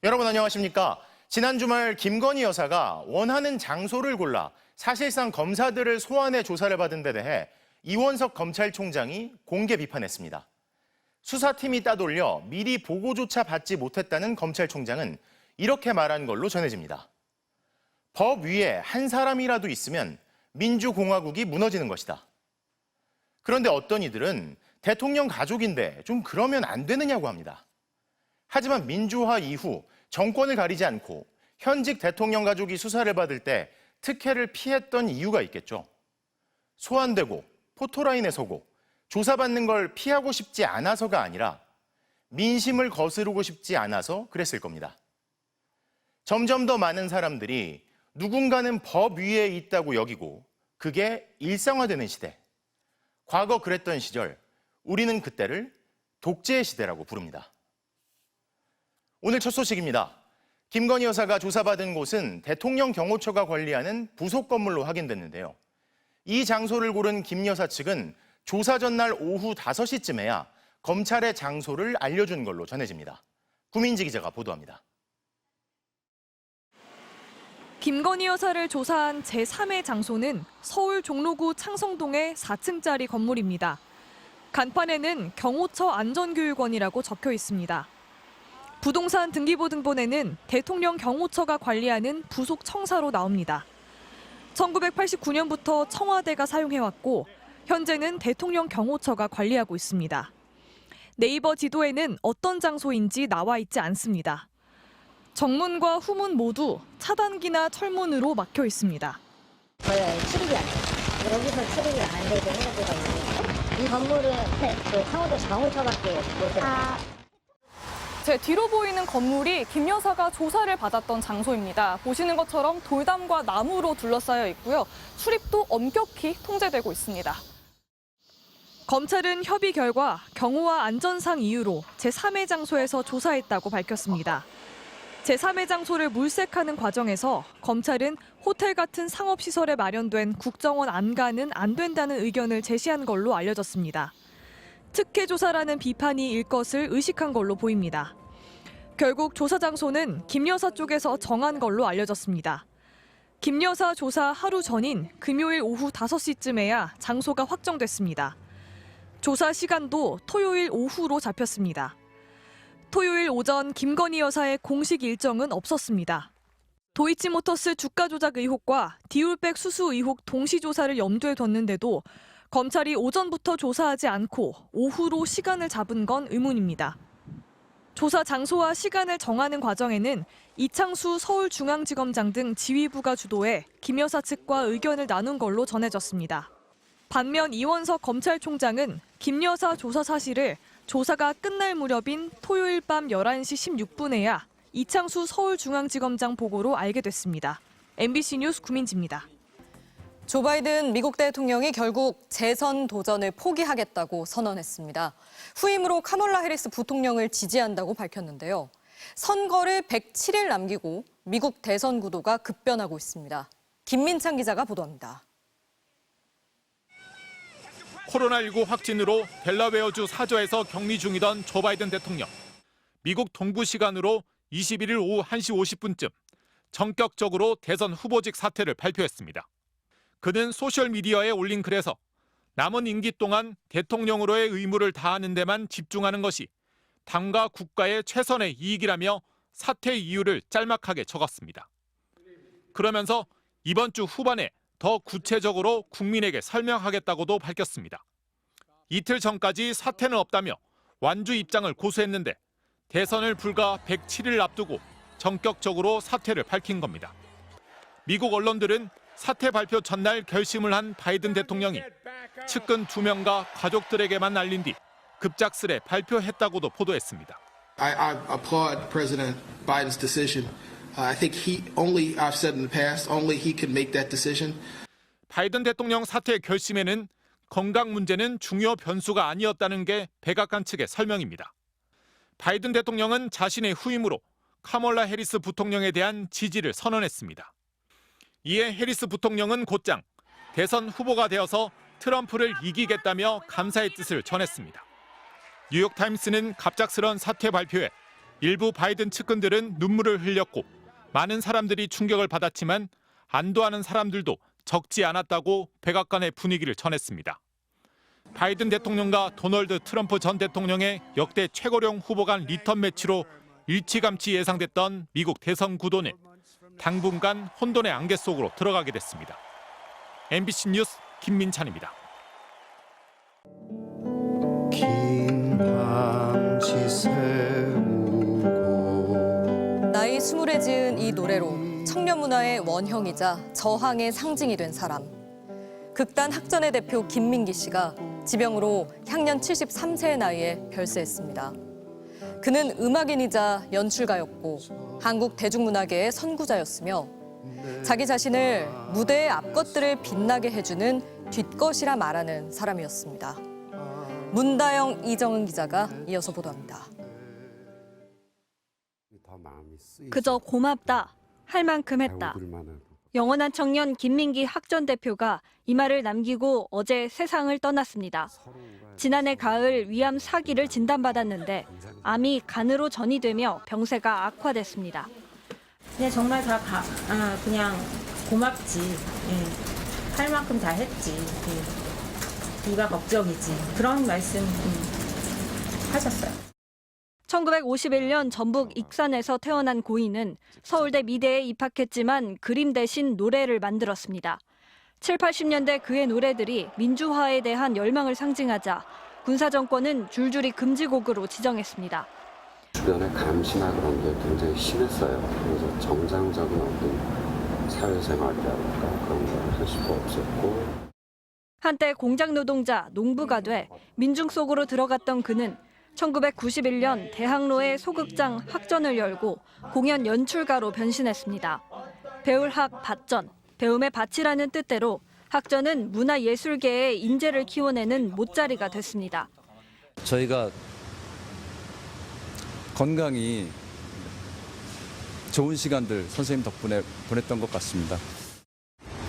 여러분 안녕하십니까? 지난 주말 김건희 여사가 원하는 장소를 골라 사실상 검사들을 소환해 조사를 받은 데 대해 이원석 검찰총장이 공개 비판했습니다. 수사팀이 따돌려 미리 보고조차 받지 못했다는 검찰총장은 이렇게 말한 걸로 전해집니다. 법 위에 한 사람이라도 있으면 민주공화국이 무너지는 것이다. 그런데 어떤 이들은 대통령 가족인데 좀 그러면 안 되느냐고 합니다. 하지만 민주화 이후 정권을 가리지 않고 현직 대통령 가족이 수사를 받을 때 특혜를 피했던 이유가 있겠죠. 소환되고 포토라인에 서고 조사받는 걸 피하고 싶지 않아서가 아니라 민심을 거스르고 싶지 않아서 그랬을 겁니다. 점점 더 많은 사람들이 누군가는 법 위에 있다고 여기고 그게 일상화되는 시대. 과거 그랬던 시절, 우리는 그때를 독재의 시대라고 부릅니다. 오늘 첫 소식입니다. 김건희 여사가 조사받은 곳은 대통령 경호처가 관리하는 부속 건물로 확인됐는데요. 이 장소를 고른 김 여사 측은 조사 전날 오후 5시쯤에야 검찰의 장소를 알려준 걸로 전해집니다. 구민지 기자가 보도합니다. 김건희 여사를 조사한 제3의 장소는 서울 종로구 창성동의 4층짜리 건물입니다. 간판에는 경호처 안전교육원이라고 적혀 있습니다. 부동산 등기부등본에는 대통령 경호처가 관리하는 부속 청사로 나옵니다. 1989년부터 청와대가 사용해왔고 현재는 대통령 경호처가 관리하고 있습니다. 네이버 지도에는 어떤 장소인지 나와 있지 않습니다. 정문과 후문 모두 차단기나 철문으로 막혀 있습니다. 출입이 안 돼요. 여기서 출입이 안 되게 해가지고 있는데 이 건물은 그 청와대 경호처밖에 못 들어가요. 제 뒤로 보이는 건물이 김 여사가 조사를 받았던 장소입니다. 보시는 것처럼 돌담과 나무로 둘러싸여 있고요. 출입도 엄격히 통제되고 있습니다. 검찰은 협의 결과 경호와 안전상 이유로 제3의 장소에서 조사했다고 밝혔습니다. 제3의 장소를 물색하는 과정에서 검찰은 호텔 같은 상업시설에 마련된 국정원 안가는 안 된다는 의견을 제시한 걸로 알려졌습니다. 특혜 조사라는 비판이 일 것을 의식한 걸로 보입니다. 결국 조사 장소는 김 여사 쪽에서 정한 걸로 알려졌습니다. 김 여사 조사 하루 전인 금요일 오후 5시쯤에야 장소가 확정됐습니다. 조사 시간도 토요일 오후로 잡혔습니다. 토요일 오전 김건희 여사의 공식 일정은 없었습니다. 도이치모터스 주가 조작 의혹과 디올백 수수 의혹 동시 조사를 염두에 뒀는데도 검찰이 오전부터 조사하지 않고 오후로 시간을 잡은 건 의문입니다. 조사 장소와 시간을 정하는 과정에는 이창수 서울중앙지검장 등 지휘부가 주도해 김 여사 측과 의견을 나눈 걸로 전해졌습니다. 반면 이원석 검찰총장은 김 여사 조사 사실을 조사가 끝날 무렵인 토요일 밤 11시 16분에야 이창수 서울중앙지검장 보고로 알게 됐습니다. MBC 뉴스 구민지입니다. 조 바이든 미국 대통령이 결국 재선 도전을 포기하겠다고 선언했습니다. 후임으로 카멀라 해리스 부통령을 지지한다고 밝혔는데요. 선거를 107일 남기고 미국 대선 구도가 급변하고 있습니다. 김민창 기자가 보도합니다. 코로나19 확진으로 델라웨어주 사저에서 격리 중이던 조 바이든 대통령. 미국 동부 시간으로 21일 오후 1시 50분쯤 전격적으로 대선 후보직 사퇴를 발표했습니다. 그는 소셜미디어에 올린 글에서 남은 임기 동안 대통령으로의 의무를 다하는 데만 집중하는 것이 당과 국가의 최선의 이익이라며 사퇴 이유를 짤막하게 적었습니다. 그러면서 이번 주 후반에 더 구체적으로 국민에게 설명하겠다고도 밝혔습니다. 이틀 전까지 사퇴는 없다며 완주 입장을 고수했는데 대선을 불과 107일 앞두고 전격적으로 사퇴를 밝힌 겁니다. 미국 언론들은 사퇴 발표 전날 결심을 한 바이든 대통령이 측근 2명과 가족들에게만 알린 뒤 급작스레 발표했다고도 보도했습니다. I applaud President Biden's decision. I think I've said in the past, only he can make that decision. 바이든 대통령 사퇴 결심에는 건강 문제는 중요 변수가 아니었다는 게 백악관 측의 설명입니다. 바이든 대통령은 자신의 후임으로 카멀라 해리스 부통령에 대한 지지를 선언했습니다. 이에 해리스 부통령은 곧장 대선 후보가 되어서 트럼프를 이기겠다며 감사의 뜻을 전했습니다. 뉴욕타임스는 갑작스런 사퇴 발표에 일부 바이든 측근들은 눈물을 흘렸고 많은 사람들이 충격을 받았지만 안도하는 사람들도 적지 않았다고 백악관의 분위기를 전했습니다. 바이든 대통령과 도널드 트럼프 전 대통령의 역대 최고령 후보 간 리턴 매치로 일찌감치 예상됐던 미국 대선 구도는 당분간 혼돈의 안개 속으로 들어가게 됐습니다. MBC 뉴스 김민찬입니다. 긴 밤시 새우고 나이 20에 지은 이 노래로 청년 문화의 원형이자 저항의 상징이 된 사람. 극단 학전의 대표 김민기 씨가 지병으로 향년 73세의 나이에 별세했습니다. 그는 음악인이자 연출가였고 한국 대중문화계의 선구자였으며 자기 자신을 무대의 앞것들을 빛나게 해주는 뒷것이라 말하는 사람이었습니다. 문다영, 이정은 기자가 이어서 보도합니다. 그저 고맙다, 할 만큼 했다. 영원한 청년 김민기 학전 대표가 이 말을 남기고 어제 세상을 떠났습니다. 지난해 가을 위암 4기를 진단받았는데 암이 간으로 전이되며 병세가 악화됐습니다. 그냥 정말 그냥 고맙지. 예. 할 만큼 다 했지. 예. 네가 걱정이지. 그런 말씀 하셨어요. 1951년 전북 익산에서 태어난 고인은 서울대 미대에 입학했지만 그림 대신 노래를 만들었습니다. 7, 80년대 그의 노래들이 민주화에 대한 열망을 상징하자 군사정권은 줄줄이 금지곡으로 지정했습니다. 주변의 감시나 그런 게 굉장히 심했어요. 그래서 정상적인 어떤 사회생활이라든가 그런 걸 할 수가 없었고. 한때 공장 노동자, 농부가 돼 민중 속으로 들어갔던 그는 1991년 대학로에 소극장 학전을 열고 공연 연출가로 변신했습니다. 배울학 밭전, 배움의 밭이라는 뜻대로 학전은 문화예술계의 인재를 키워내는 못자리가 됐습니다. 저희가 건강히 좋은 시간들 선생님 덕분에 보냈던 것 같습니다.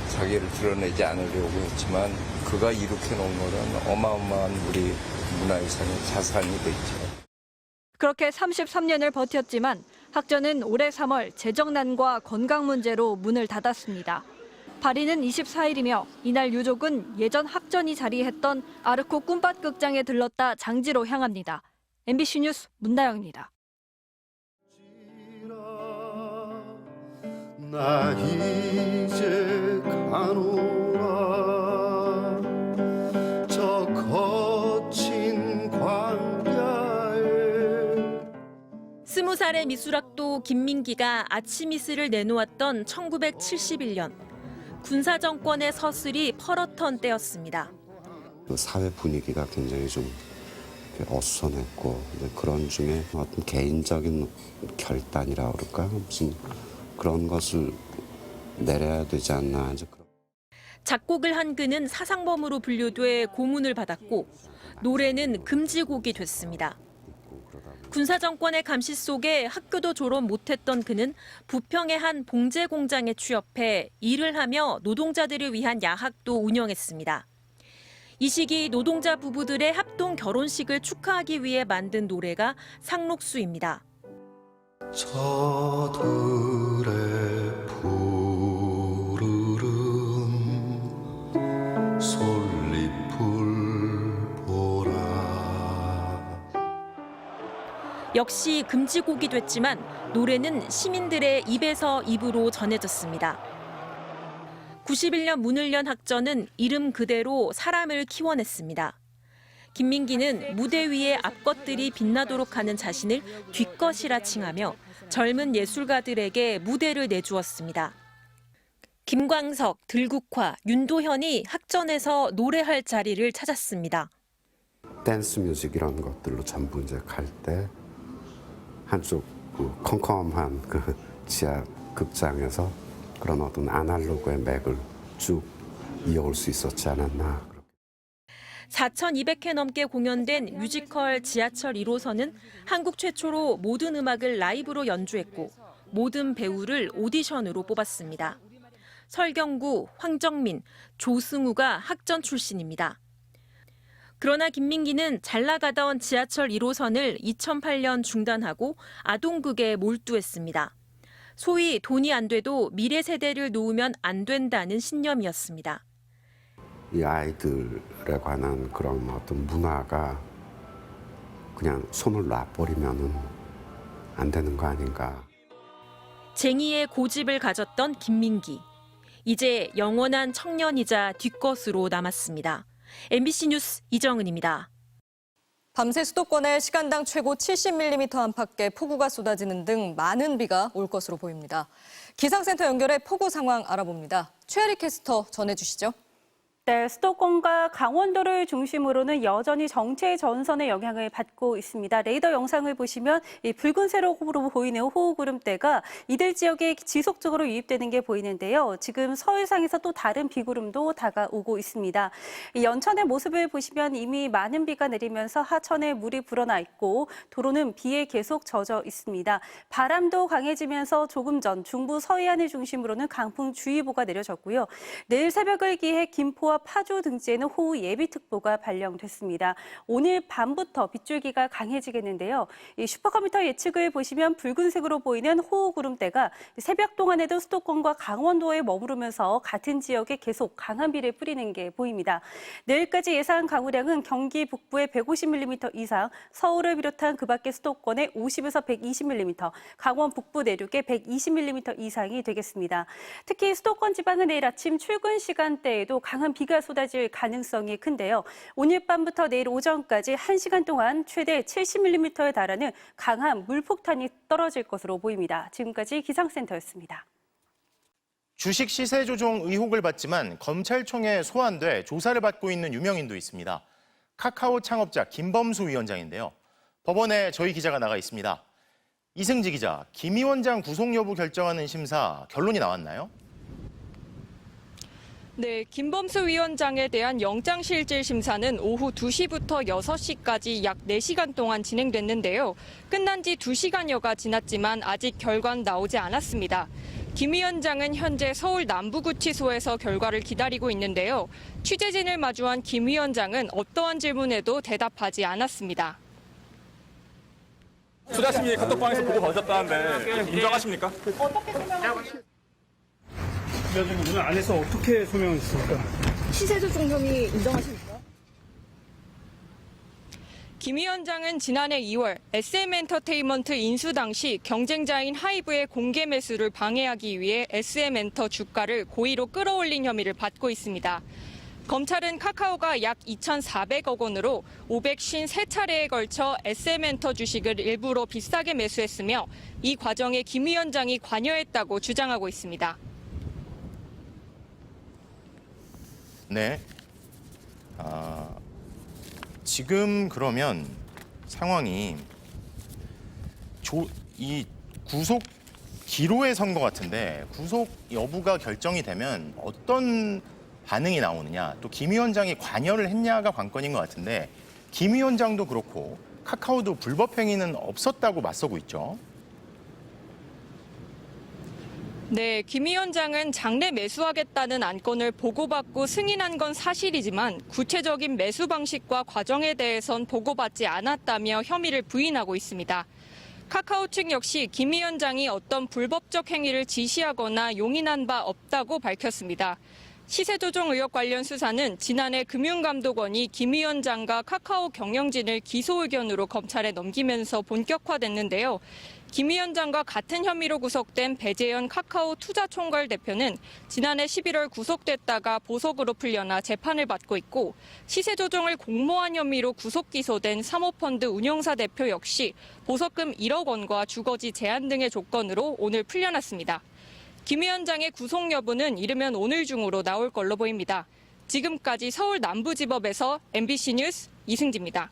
자기를 드러내지 않으려고 했지만 그가 이렇게 놓은 거는 어마어마한 우리 문화유산의 자산이 됐죠. 그렇게 33년을 버텼지만 학전은 올해 3월 재정난과 건강 문제로 문을 닫았습니다. 발인은 24일이며 이날 유족은 예전 학전이 자리했던 아르코 꿈밭 극장에 들렀다 장지로 향합니다. MBC 뉴스 문다영입니다. 나 이제 가노라 저 거친 광야에. 20살의 미술학도 김민기가 아침 이슬을 내놓았던 1971년. 군사정권의 서슬이 펄었던 때였습니다. 사회 분위기가 굉장히 좀 어수선했고 그런 중에 어떤 개인적인 결단이라 그럴까 무슨 그런 것을 내려야 되지 않나. 작곡을 한 그는 사상범으로 분류돼 고문을 받았고 노래는 금지곡이 됐습니다. 군사정권의 감시 속에 학교도 졸업 못했던 그는 부평의 한 봉제 공장에 취업해 일을 하며 노동자들을 위한 야학도 운영했습니다. 이 시기 노동자 부부들의 합동 결혼식을 축하하기 위해 만든 노래가 상록수입니다. 저들의 푸르른 솔잎을 보라. 역시 금지곡이 됐지만 노래는 시민들의 입에서 입으로 전해졌습니다. 91년 문을 연 학전은 이름 그대로 사람을 키워냈습니다. 김민기는 무대 위의 앞것들이 빛나도록 하는 자신을 뒷것이라 칭하며 젊은 예술가들에게 무대를 내주었습니다. 김광석, 들국화, 윤도현이 학전에서 노래할 자리를 찾았습니다. 댄스 뮤직 이런 것들로 전부 이제 갈 때 한쪽 컴컴한 그 지하 극장에서 그런 어떤 아날로그의 맥을 쭉 이어올 수 있었지 않았나. 4,200회 넘게 공연된 뮤지컬 지하철 1호선은 한국 최초로 모든 음악을 라이브로 연주했고 모든 배우를 오디션으로 뽑았습니다. 설경구, 황정민, 조승우가 학전 출신입니다. 그러나 김민기는 잘 나가던 지하철 1호선을 2008년 중단하고 아동극에 몰두했습니다. 소위 돈이 안 돼도 미래 세대를 놓으면 안 된다는 신념이었습니다. 이 아이들에 관한 그런 어떤 문화가 그냥 손을 놔버리면은 안 되는 거 아닌가. 쟁의의 고집을 가졌던 김민기. 이제 영원한 청년이자 뒷것으로 남았습니다. MBC 뉴스 이정은입니다. 밤새 수도권에 시간당 최고 70mm 안팎의 폭우가 쏟아지는 등 많은 비가 올 것으로 보입니다. 기상센터 연결해 폭우 상황 알아봅니다. 최아리 캐스터 전해주시죠. 네, 수도권과 강원도를 중심으로는 여전히 정체 전선의 영향을 받고 있습니다. 레이더 영상을 보시면 이 붉은 세로로 보이는 호우구름대가 이들 지역에 지속적으로 유입되는 게 보이는데요. 지금 서해상에서 또 다른 비구름도 다가오고 있습니다. 이 연천의 모습을 보시면 이미 많은 비가 내리면서 하천에 물이 불어나 있고 도로는 비에 계속 젖어 있습니다. 바람도 강해지면서 조금 전 중부 서해안을 중심으로는 강풍주의보가 내려졌고요. 내일 새벽을 기해 김포와 파주 등지에는 호우 예비특보가 발령됐습니다. 오늘 밤부터 빗줄기가 강해지겠는데요. 이 슈퍼컴퓨터 예측을 보시면 붉은색으로 보이는 호우 구름대가 새벽 동안에도 수도권과 강원도에 머무르면서 같은 지역에 계속 강한 비를 뿌리는 게 보입니다. 내일까지 예상 강우량은 경기 북부에 150mm 이상, 서울을 비롯한 그 밖의 수도권에 50에서 120mm, 강원 북부 내륙에 120mm 이상이 되겠습니다. 특히 수도권 지방은 내일 아침 출근 시간대에도 강한 비가 쏟아질 가능성이 큰데요. 오늘 밤부터 내일 오전까지 1시간 동안 최대 70mm에 달하는 강한 물폭탄이 떨어질 것으로 보입니다. 지금까지 기상센터였습니다. 주식 시세 조종 의혹을 받지만 검찰청에 소환돼 조사를 받고 있는 유명인도 있습니다. 카카오 창업자 김범수 위원장인데요. 법원에 저희 기자가 나가 있습니다. 이승지 기자, 김 위원장 구속 여부 결정하는 심사 결론이 나왔나요? 네, 김범수 위원장에 대한 영장실질 심사는 오후 2시부터 6시까지 약 4시간 동안 진행됐는데요. 끝난 지 2시간여가 지났지만 아직 결과는 나오지 않았습니다. 김 위원장은 현재 서울 남부구치소에서 결과를 기다리고 있는데요. 취재진을 마주한 김 위원장은 어떠한 질문에도 대답하지 않았습니다. 수자심이 카톡방에서 보고 받았다는데 인정하십니까? 어떻게 설명하십니까? 오늘 안에서 어떻게 소명했습니까? 시세조종 혐의 인정하십니까? 김 위원장은 지난해 2월 SM엔터테인먼트 인수 당시 경쟁자인 하이브의 공개 매수를 방해하기 위해 SM엔터 주가를 고의로 끌어올린 혐의를 받고 있습니다. 검찰은 카카오가 약 2,400억 원으로 553차례에 걸쳐 SM엔터 주식을 일부러 비싸게 매수했으며 이 과정에 김 위원장이 관여했다고 주장하고 있습니다. 네. 지금 그러면 상황이 이 구속 기로에 선 것 같은데 구속 여부가 결정이 되면 어떤 반응이 나오느냐, 또 김 위원장이 관여를 했냐가 관건인 것 같은데 김 위원장도 그렇고 카카오도 불법 행위는 없었다고 맞서고 있죠. 네, 김 위원장은 장래 매수하겠다는 안건을 보고받고 승인한 건 사실이지만 구체적인 매수 방식과 과정에 대해선 보고받지 않았다며 혐의를 부인하고 있습니다. 카카오 측 역시 김 위원장이 어떤 불법적 행위를 지시하거나 용인한 바 없다고 밝혔습니다. 시세조종 의혹 관련 수사는 지난해 금융감독원이 김 위원장과 카카오 경영진을 기소 의견으로 검찰에 넘기면서 본격화됐는데요. 김 위원장과 같은 혐의로 구속된 배재현 카카오 투자총괄 대표는 지난해 11월 구속됐다가 보석으로 풀려나 재판을 받고 있고 시세조종을 공모한 혐의로 구속 기소된 사모펀드 운용사 대표 역시 보석금 1억 원과 주거지 제한 등의 조건으로 오늘 풀려났습니다. 김 위원장의 구속 여부는 이르면 오늘 중으로 나올 걸로 보입니다. 지금까지 서울 남부지법에서 MBC 뉴스 이승지입니다.